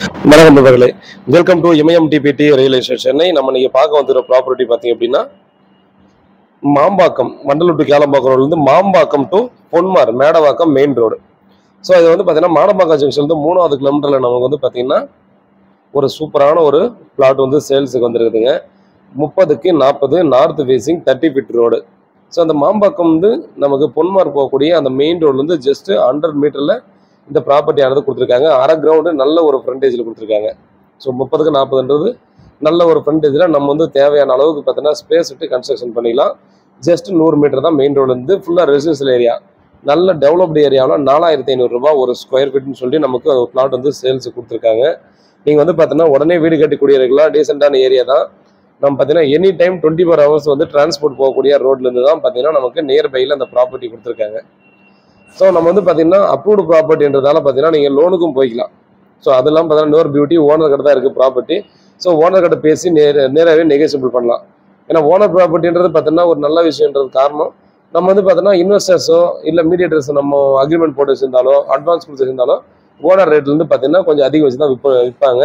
வணக்கம் நண்பர்களே, welcome to MMTPT real estate Chennai. நம்ம இன்னைக்கு பார்க்க வந்துற ப்ராப்பர்ட்டி பார்த்தீங்க அப்படின்னா மாம்பாக்கம், வண்டலூர் டு கேளம்பாக்கம் ரோட்லேருந்து Mambakkam to Ponmar Medavakkam main road. So இது வந்து பார்த்தீங்கன்னா மாடம்பாக்கம் ஜங்ஷன்லேருந்து 3வது கிலோமீட்டரில் நமக்கு வந்து பார்த்தீங்கன்னா ஒரு சூப்பரான ஒரு பிளாட் வந்து சேல்ஸுக்கு வந்துருக்குதுங்க. 30க்கு 40 north facing 30 feet road. So அந்த மாம்பாக்கம் வந்து நமக்கு பொன்மார் போகக்கூடிய அந்த மெயின் ரோட்லேருந்து ஜஸ்ட் 100 மீட்டரில் இந்த ப்ராப்பர்ட்டி ஆனது கொடுத்துருக்காங்க. அரை கிரவுண்டு நல்ல ஒரு ஃப்ரண்டேஜில் கொடுத்துருக்காங்க. ஸோ 30க்கு 40ன்றது நல்ல ஒரு ஃப்ரண்டேஜில் நம்ம வந்து தேவையான அளவுக்கு பார்த்தீங்கன்னா ஸ்பேஸ் விட்டு கன்ஸ்ட்ரக்ஷன் பண்ணிக்கலாம். ஜஸ்ட் 100 மீட்டர் தான் மெயின் ரோட்லேருந்து. ஃபுல்லாக ரெசிடென்ஷியல் ஏரியா, நல்ல டெவலப்டு ஏரியாவில் 4500 ரூபா ஒரு ஸ்கொயர் ஃபீட்னு சொல்லி நமக்கு ஒரு பிளாட் வந்து சேல்ஸுக்கு கொடுத்துருக்காங்க. நீங்கள் வந்து பார்த்தீங்கன்னா உடனே வீடு கட்டி குடியிருக்கலாம். டீசெண்டான ஏரியா தான். நம்ம பார்த்தீங்கன்னா எனி டைம் 24 ஹவர்ஸ் வந்து டிரான்ஸ்போர்ட் போகக்கூடிய ரோட்லேருந்து தான் பார்த்தீங்கன்னா நமக்கு நியர்பையில் அந்த ப்ராப்பர்ட்டி கொடுத்துருக்காங்க. ஸோ நம்ம வந்து பார்த்தீங்கன்னா அப்ரூவ்டு ப்ராப்பர்ட்டின்றதால பார்த்தீங்கன்னா நீங்கள் லோனுக்கும் போய்க்கலாம். ஸோ அதெல்லாம் பார்த்தீங்கன்னா இன்னொரு பியூட்டி, ஓனர் கிட்ட தான் இருக்குது ப்ராப்பர்ட்டி. ஸோ ஓனர் கிட்ட பேசி நேராகவே நெகோசியபிள் பண்ணலாம். ஏன்னா ஓனர் ப்ராப்பர்ட்டின்றது பார்த்தீங்கன்னா ஒரு நல்ல விஷயன்றது காரணம், நம்ம வந்து பார்த்தீங்கன்னா இன்வெஸ்டர்ஸோ இல்லை மீடியேட்டர்ஸோ நம்ம அக்ரிமெண்ட் போட்டு வச்சிருந்தாலோ அட்வான்ஸ் கொடுத்துருந்தாலும் ஓனர் ரேட்லேருந்து பார்த்தீங்கன்னா கொஞ்சம் அதிகம் வச்சு தான் விற்பாங்க.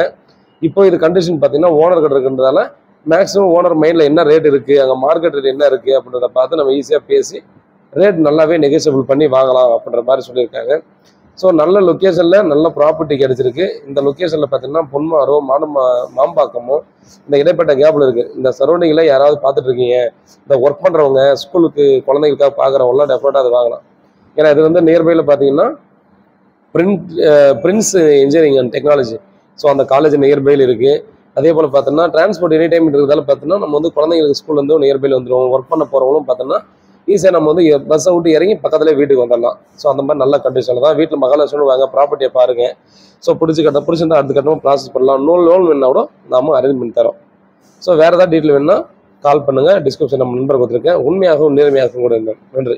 இப்போ இது கண்டிஷன் பார்த்தீங்கன்னா ஓனர் கிட்ட இருக்குன்றதால மேக்ஸிமம் ஓனர் மைண்டில் என்ன ரேட் இருக்குது, அங்கே மார்க்கெட் ரேட் என்ன இருக்குது அப்படின்றத பார்த்து நம்ம ஈஸியாக பேசி ரேட் நல்லாவே நெகோசியபிள் பண்ணி வாங்கலாம் அப்படின்ற மாதிரி சொல்லியிருக்காங்க. ஸோ நல்ல லொக்கேஷனில் நல்ல ப்ராப்பர்ட்டி கிடச்சிருக்கு. இந்த லொக்கேஷனில் பார்த்தீங்கன்னா பொன்மாரோ மாம்பாக்கமோ இந்த இடைப்பட்ட கேப்பில் இருக்குது. இந்த சரௌண்டிங்கில் யாராவது பார்த்துட்டு இருக்கீங்க, இந்த ஒர்க் பண்ணுறவங்க, ஸ்கூலுக்கு குழந்தைகளுக்காக பார்க்குறவங்களாம் டெஃபினட்டாக அது வாங்கலாம். ஏன்னா இது வந்து நியர்பையில் பார்த்தீங்கன்னா Prince engineering and technology, so அந்த காலேஜ் நியர்பையில் இருக்குது. அதே போல் பார்த்தோன்னா டிரான்ஸ்போர்ட் எனி டைம் இருக்கிறதால பார்த்தோன்னா நம்ம வந்து குழந்தைங்களுக்கு ஸ்கூல்லேருந்து நியர்பையில் வந்துடுவோம். ஒர்க் பண்ண போகிறவங்களும் பார்த்தோன்னா ஈஸியாக நம்ம வந்து பஸ்ஸை விட்டு இறங்கி பக்கத்துலேயே வீட்டுக்கு வந்துடலாம். ஸோ அந்த மாதிரி நல்ல கண்டிஷனில் தான் வீட்டில் மகாலட்சுமி வாங்க ப்ராப்பர்ட்டியை பாருங்கள். ஸோ பிடிச்சிருந்தா அடுத்த கட்டமாக ப்ராசஸ் பண்ணலாம். லோன் வேணுன்னா கூட நாம அரேஞ்ச் பண்ணி தரோம். ஸோ வேறு ஏதாவது டீட்டெயில் வேணுன்னா கால் பண்ணுங்கள். டிஸ்கிரிப்ஷன் நம்ம நம்பர் கொடுத்துருக்கேன். உண்மையாகவும் நேர்மையாகவும் கூட நன்றி.